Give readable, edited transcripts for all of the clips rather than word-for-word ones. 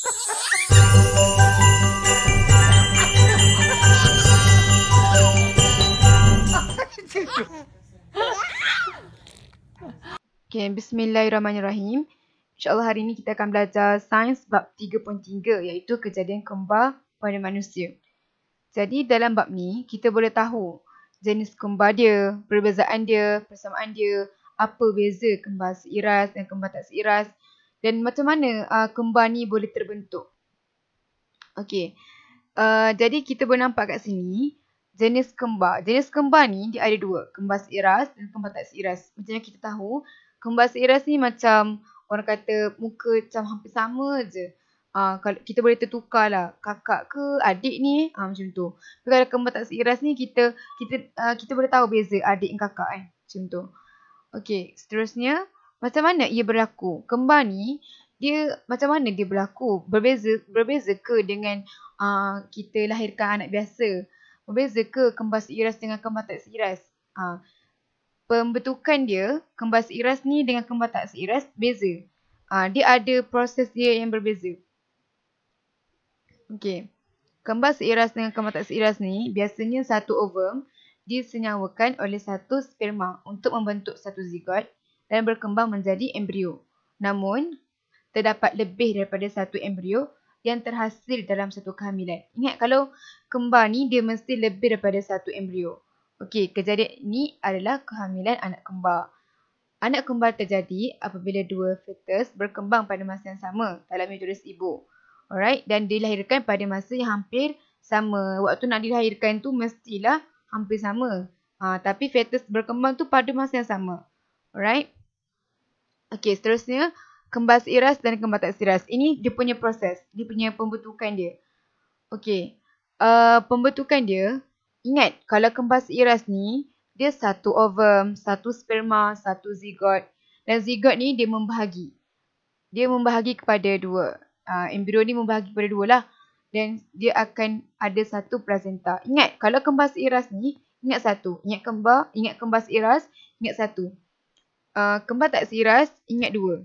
Okay, bismillahirrahmanirrahim. InsyaAllah hari ini kita akan belajar sains bab 3.3 iaitu kejadian kembar pada manusia. Jadi dalam bab ni kita boleh tahu jenis kembar dia, perbezaan dia, persamaan dia, apa beza kembar seiras dan kembar tak seiras dan macam mana kembar ni boleh terbentuk. Okey. Jadi kita boleh nampak kat sini jenis kembar. Jenis kembar ni dia ada dua, kembar seiras dan kembar tak seiras. Macam yang kita tahu, kembar seiras ni macam orang kata muka macam hampir sama je. Kalau kita boleh tertukar lah kakak ke adik ni, macam tu. Tapi kalau kembar tak seiras ni kita boleh tahu beza adik dan kakak kan. Macam tu. Okey, seterusnya macam mana ia berlaku? Kembar ni dia macam mana dia berlaku? Berbeza ke dengan kita lahirkan anak biasa? Berbeza ke kembar seiras dengan kembar tak seiras? Pembentukan dia, kembar seiras ni dengan kembar tak seiras beza. Dia ada proses dia yang berbeza. Okey. Kembar seiras dengan kembar tak seiras ni biasanya satu ovum disenyawakan oleh satu sperma untuk membentuk satu zigot dan berkembang menjadi embrio. Namun, terdapat lebih daripada satu embrio yang terhasil dalam satu kehamilan. Ingat kalau kembar ni dia mesti lebih daripada satu embrio. Okey, kejadian ini adalah kehamilan anak kembar. Anak kembar terjadi apabila dua fetus berkembang pada masa yang sama dalam uterus ibu. Alright, dan dilahirkan pada masa yang hampir sama. Waktu nak dilahirkan tu mestilah hampir sama. Tapi fetus berkembang tu pada masa yang sama. Alright. Okey, seterusnya kembar seiras dan kembar tak seiras. Ini dia punya proses, dia punya pembentukan dia. Okey. Pembentukan dia, ingat kalau kembar seiras ni dia satu ovum, satu sperma, satu zigot. Dan zigot ni dia membahagi. Dia membahagi kepada dua. Embrio ni membahagi kepada dua lah. Dan dia akan ada satu placenta. Ingat, kalau kembar seiras ni, ingat satu. Ingat kembar seiras, ingat satu. Kembar tak seiras, ingat dua.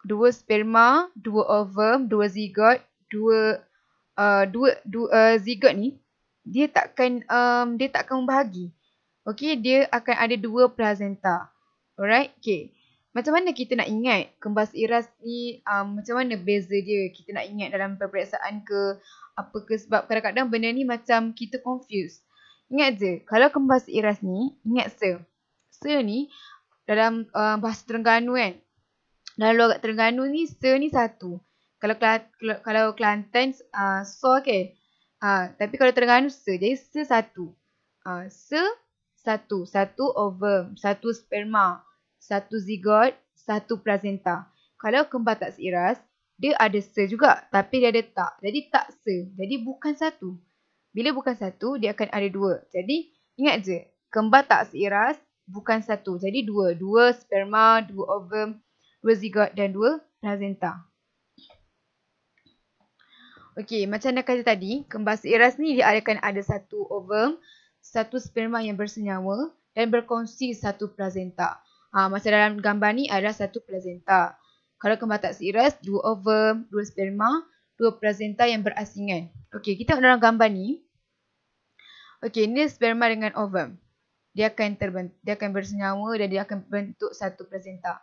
Dua sperma, dua ovum, dua zigot, dua zigot ni, dia takkan membahagi. Okey, dia akan ada dua placenta. Alright, okey. Macam mana kita nak ingat kembar seiras ni, macam mana beza dia? Kita nak ingat dalam peperiksaan ke, apa ke, sebab kadang-kadang benda ni macam kita confuse. Ingat je, kalau kembar seiras ni, ingat se. Se ni, dalam bahasa Terengganu kan. Dalam logat Terengganu ni, se ni satu. Kalau Kelantan, so kan. Tapi kalau Terengganu, se. Jadi se satu. Se satu. Satu ovum, satu sperma, satu zigot, satu placenta. Kalau kembar tak seiras, dia ada se juga. Tapi dia ada tak. Jadi tak se. Jadi bukan satu. Bila bukan satu, dia akan ada dua. Jadi ingat je. Kembar tak seiras, bukan satu. Jadi dua. Dua sperma, dua ovum, dua zigot dan dua placenta. Okey, macam dah kata tadi, kembar seiras ni dia akan ada satu ovum, satu sperma yang bersenyawa dan berkongsi satu placenta. Macam dalam gambar ni adalah satu placenta. Kalau kembar tak seiras, dua ovum, dua sperma, dua placenta yang berasingan. Okey, kita tengok dalam gambar ni. Okey, ini sperma dengan ovum. Dia akan bersenyawa dan dia akan bentuk satu placenta.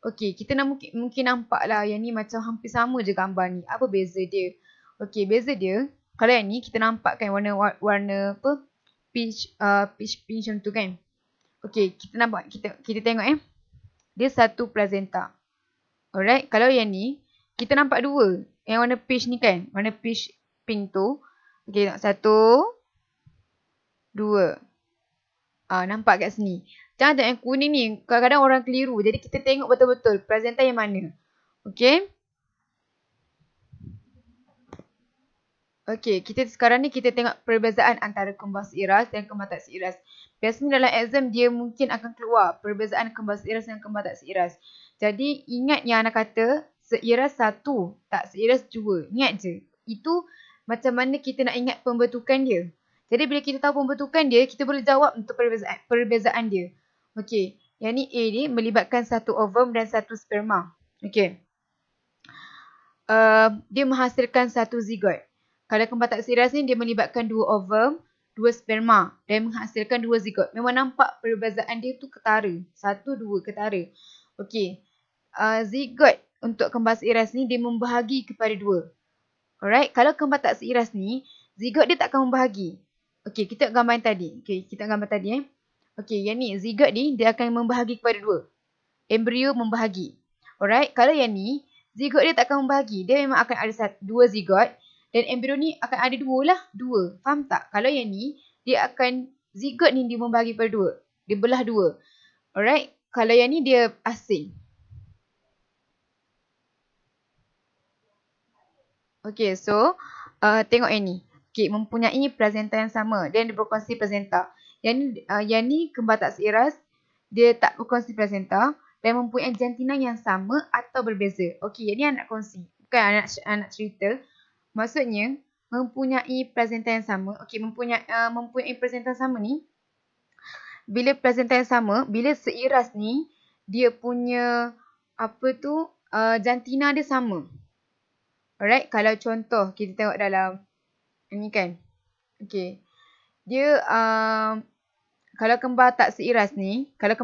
Okey, kita mungkin nampak lah yang ni macam hampir sama je gambar ni. Apa beza dia? Okey, beza dia, kalau yang ni kita nampak kan warna apa? Peach pink macam tu kan. Okey, kita nampak, kita tengok dia satu placenta. Alright, kalau yang ni kita nampak dua. Yang warna peach ni kan, warna peach pink tu. Okey, tengok satu, dua. Nampak kat sini. Jangan tengok yang kuning ni, kadang-kadang orang keliru. Jadi kita tengok betul-betul placenta yang mana. Okey. Okey, sekarang ni kita tengok perbezaan antara kembar seiras dan kembar tak seiras. Biasanya dalam exam dia mungkin akan keluar perbezaan kembar seiras dan kembar tak seiras. Jadi ingat yang anak kata seiras satu, tak seiras dua. Ingat je. Itu macam mana kita nak ingat pembentukan dia. Jadi bila kita tahu pembentukan dia, kita boleh jawab untuk perbezaan dia. Okey, yang ni A ni melibatkan satu ovum dan satu sperma. Okey. dia menghasilkan satu zigot. Kalau kembar tak seiras ni dia melibatkan 2 ovum, 2 sperma dan menghasilkan 2 zigot. Memang nampak perbezaan dia tu ketara. 1, 2 ketara. Okey. Zigot untuk kembar seiras ni dia membahagi kepada 2. Alright, kalau kembar tak seiras ni, zigot dia tak akan membahagi. Okey, kita gambar yang tadi. Okey, kita gambar tadi Okey, yang ni zigot ni dia akan membahagi kepada 2. Embrio membahagi. Alright, kalau yang ni zigot dia tak akan membahagi. Dia memang akan ada 2 zigot dan embrio ni akan ada 2 lah, 2. Faham tak? Kalau yang ni dia akan zigot ni dia membahagi kepada 2. Dia belah 2. Alright, kalau yang ni dia asing. Okey, so tengok yang ni. Okey, mempunyai placenta yang sama dan dia berkongsi placenta. Yang ni kembar tak seiras, dia tak berkongsi placenta dan mempunyai jantina yang sama atau berbeza. Okey, yang ni anak kongsi, bukan anak cerita. Maksudnya mempunyai placenta yang sama. Okey, mempunyai placenta sama ni. Bila placenta yang sama, bila seiras ni dia punya jantina dia sama. Alright, kalau contoh kita tengok dalam ni kan. Okey. Dia kalau kembar seiras ni dia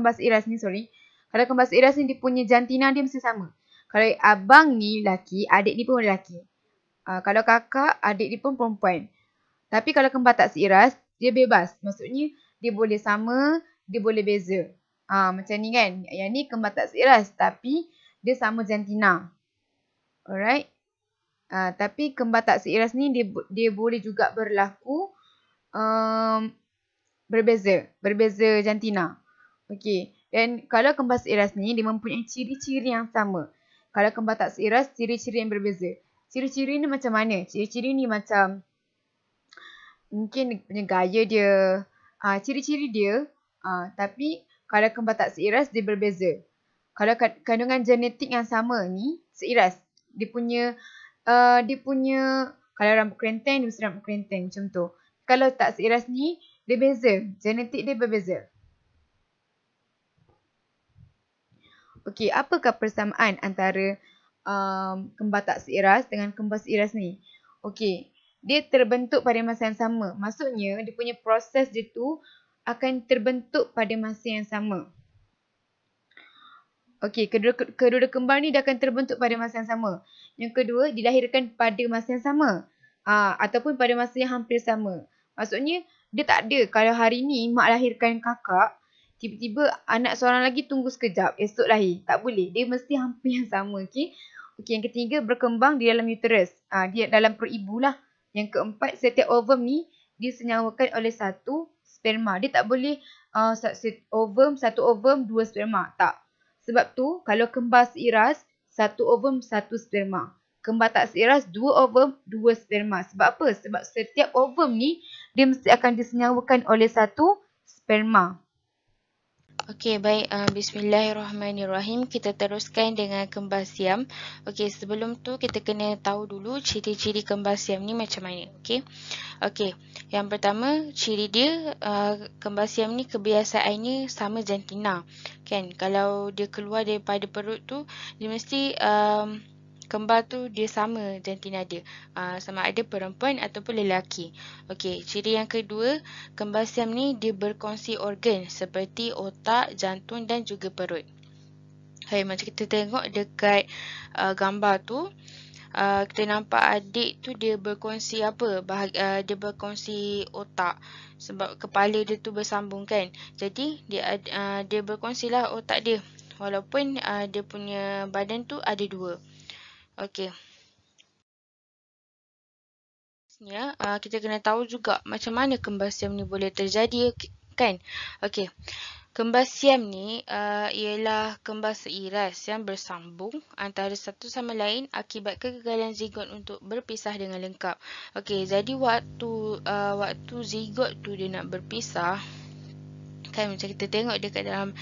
punya jantina dia mesti sama. Kalau abang ni lelaki, adik ni pun lelaki. Kalau kakak, adik ni pun perempuan. Tapi kalau kembar tak seiras, dia bebas. Maksudnya dia boleh sama, dia boleh beza. Macam ni kan. Yang ni kembar tak seiras tapi dia sama jantina. Alright. Tapi kembar tak seiras ni dia boleh juga berlaku berbeza jantina. Okey. Dan kalau kembar seiras ni dia mempunyai ciri-ciri yang sama. Kalau kembar tak seiras, ciri-ciri yang berbeza. Ciri-ciri ni macam mana? Ciri-ciri ni macam mungkin punya gaya dia, ciri-ciri dia, tapi kalau kembar tak seiras dia berbeza. Kalau kandungan genetik yang sama ni seiras, dia punya kalau rambut kerenteng dia mesti rambut kerenteng macam tu. Kalau tak seiras ni dia beza, genetik dia berbeza. Okey, apakah persamaan antara kembar tak seiras dengan kembar seiras ni? Okey, dia terbentuk pada masa yang sama. Maksudnya dia punya proses dia tu akan terbentuk pada masa yang sama. Okey, kedua kembar ni dia akan terbentuk pada masa yang sama. Yang kedua, dilahirkan pada masa yang sama. Ataupun pada masa yang hampir sama. Maksudnya, dia tak ada. Kalau hari ni mak lahirkan kakak, tiba-tiba anak seorang lagi tunggu sekejap, esok lahir. Tak boleh. Dia mesti hampir yang sama. Okey, yang ketiga, berkembang di dalam uterus. Dia dalam perut ibu lah. Yang keempat, setiap ovum ni disenyawakan oleh satu sperma. Dia tak boleh satu ovum, 2 sperma. Tak. Sebab tu, kalau kembar seiras, 1 ovum, 1 sperma. Kembar tak seiras, 2 ovum, 2 sperma. Sebab apa? Sebab setiap ovum ni, dia mesti akan disenyawakan oleh 1 sperma. Okey, baik. Bismillahirrahmanirrahim. Kita teruskan dengan kembar siam. Okey, sebelum tu kita kena tahu dulu ciri-ciri kembar siam ni macam mana. Okey, yang pertama, ciri dia, kembar siam ni kebiasaannya sama jantina. Kan, kalau dia keluar daripada perut tu, dia mesti kembar tu dia sama jantina dia, sama ada perempuan ataupun lelaki. Okey, ciri yang kedua, kembar siam ni dia berkongsi organ seperti otak, jantung dan juga perut. Macam kita tengok dekat gambar tu, kita nampak adik tu dia berkongsi dia berkongsi otak sebab kepala dia tu bersambung kan. Jadi dia berkongsilah otak dia walaupun dia punya badan tu ada 2. Okey. Kita kena tahu juga macam mana kembar siam ni boleh terjadi kan. Okey. Kembar siam ni ialah kembar seiras yang bersambung antara satu sama lain akibat kegagalan zigot untuk berpisah dengan lengkap. Okey, jadi waktu zigot tu dia nak berpisah, kan macam kita tengok dekat dalam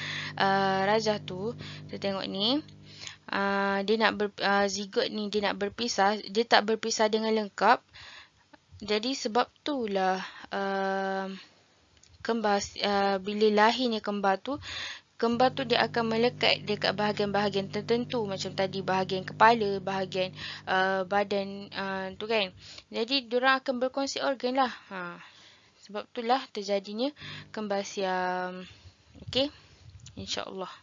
rajah tu, kita tengok ni. Zigot ni dia nak berpisah, dia tak berpisah dengan lengkap. Jadi sebab itulah kembar bila lahirnya kembar tu, kembar tu dia akan melekat dekat bahagian-bahagian tertentu, macam tadi bahagian kepala, bahagian badan tu kan. Jadi diorang akan berkongsi organ lah. Sebab itulah terjadinya kembar siam. Okey, insya-Allah.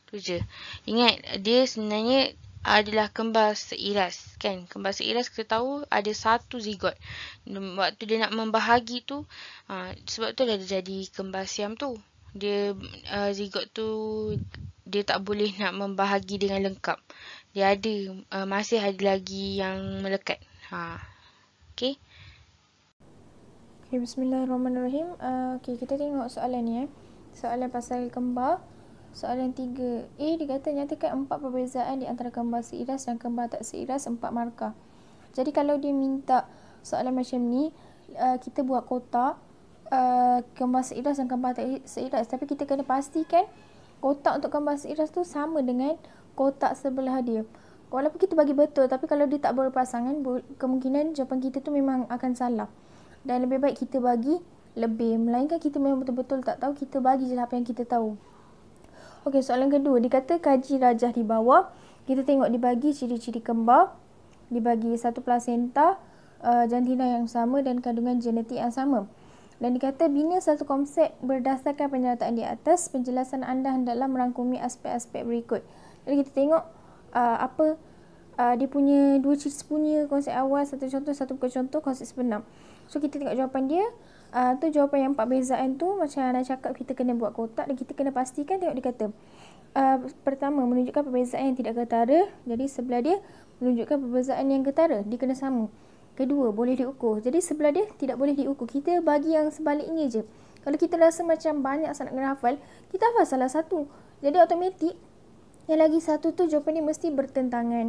Tu je. Ingat, dia sebenarnya adalah kembar seiras kan. Kembar seiras kita tahu ada satu zigot. Waktu dia nak membahagi tu, sebab tu dah jadi kembar siam tu. Dia zigot tu dia tak boleh nak membahagi dengan lengkap. Dia ada masih ada lagi yang melekat. Okey. Okay, bismillahirrahmanirrahim. Okay, kita tengok soalan ni. Soalan pasal kembar. Soalan 3A, dia kata nyatakan 4 perbezaan di antara kembar seiras dan kembar tak seiras 4 markah. Jadi kalau dia minta soalan macam ni, kita buat kotak kembar seiras dan kembar tak seiras. Tapi kita kena pastikan kotak untuk kembar seiras tu sama dengan kotak sebelah dia. Walaupun kita bagi betul, tapi kalau dia tak berpasangan, kemungkinan jawapan kita tu memang akan salah. Dan lebih baik kita bagi lebih. Melainkan kita memang betul-betul tak tahu, kita bagi je apa yang kita tahu. Okey, soalan kedua. Dia kata kaji rajah di bawah. Kita tengok dibagi ciri-ciri kembar. Dibagi satu plasenta, jantina yang sama dan kandungan genetik yang sama. Dan dikata bina satu konsep berdasarkan pernyataan di atas. Penjelasan anda hendaklah merangkumi aspek-aspek berikut. Jadi kita tengok dia punya dua ciri sepunya konsep awal, satu contoh, satu bukan contoh, konsep sebenar. So kita tengok jawapan dia. Tu jawapan yang 4 bezaan tu, macam Ana cakap, kita kena buat kotak dan kita kena pastikan. Tengok dia kata pertama, menunjukkan perbezaan yang tidak ketara. Jadi sebelah dia menunjukkan perbezaan yang ketara, dia kena sama. Kedua, boleh diukur. Jadi sebelah dia tidak boleh diukur. Kita bagi yang sebaliknya je. Kalau kita rasa macam banyak sangat kena hafal, kita hafal salah satu. Jadi automatik yang lagi satu tu jawapan dia mesti bertentangan.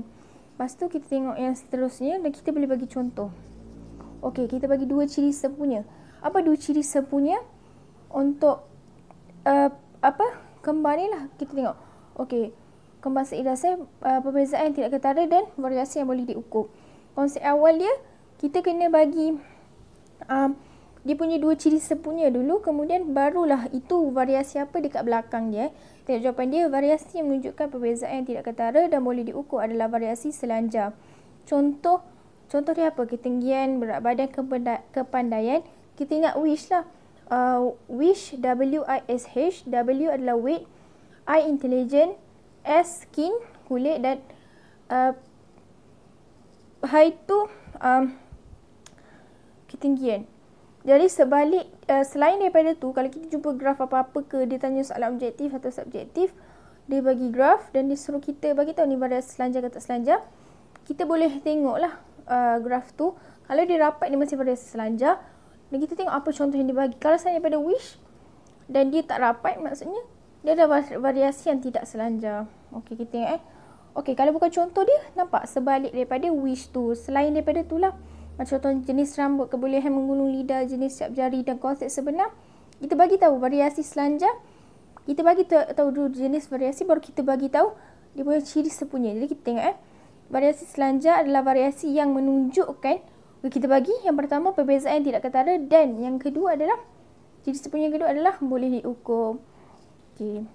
Lepas tu kita tengok yang seterusnya dan kita boleh bagi contoh. Okey, kita bagi dua ciri sepunya. Apa dua ciri sepunya untuk kembar ni lah. Kita tengok. Okey, kembar seiras perbezaan yang tidak ketara dan variasi yang boleh diukur. Konsep awal dia, kita kena bagi dia punya dua ciri sepunya dulu, kemudian barulah itu variasi apa dekat belakang dia. Tengok jawapan dia, variasi yang menunjukkan perbezaan yang tidak ketara dan boleh diukur adalah variasi selanjar. Contoh dia apa? Ketinggian, berat badan, kepandaian. Kita ingat WISH lah. WISH, W-I-S-H. W adalah weight, I intelligent, S skin, kulit, dan height tu ketinggian. Jadi selain daripada tu, kalau kita jumpa graf apa-apa ke, dia tanya soalan objektif atau subjektif, dia bagi graf dan dia suruh kita bagi tahu ni variasi selanjar ke tak selanjar, kita boleh tengok lah graf tu. Kalau dia rapat, dia masih variasi selanjar. Dan kita tengok apa contoh yang dia bagi. Kalau saya daripada WISH dan dia tak rapat, maksudnya dia ada variasi yang tidak selanjar. Okey, kita tengok Okey, kalau bukan contoh dia, nampak sebalik daripada WISH tu. Selain daripada tu lah, macam contoh jenis rambut, kebolehan menggulung lidah, jenis siap jari dan konsep sebenar, kita bagi tahu variasi selanjar. Kita bagi tahu dulu jenis variasi, baru kita bagi tahu dia punya ciri sepunya. Jadi kita tengok variasi selanjar adalah variasi yang menunjukkan, kita bagi yang pertama perbezaan yang tidak ketara, dan yang kedua adalah ciri sepunya, yang kedua adalah boleh diukur. Okey.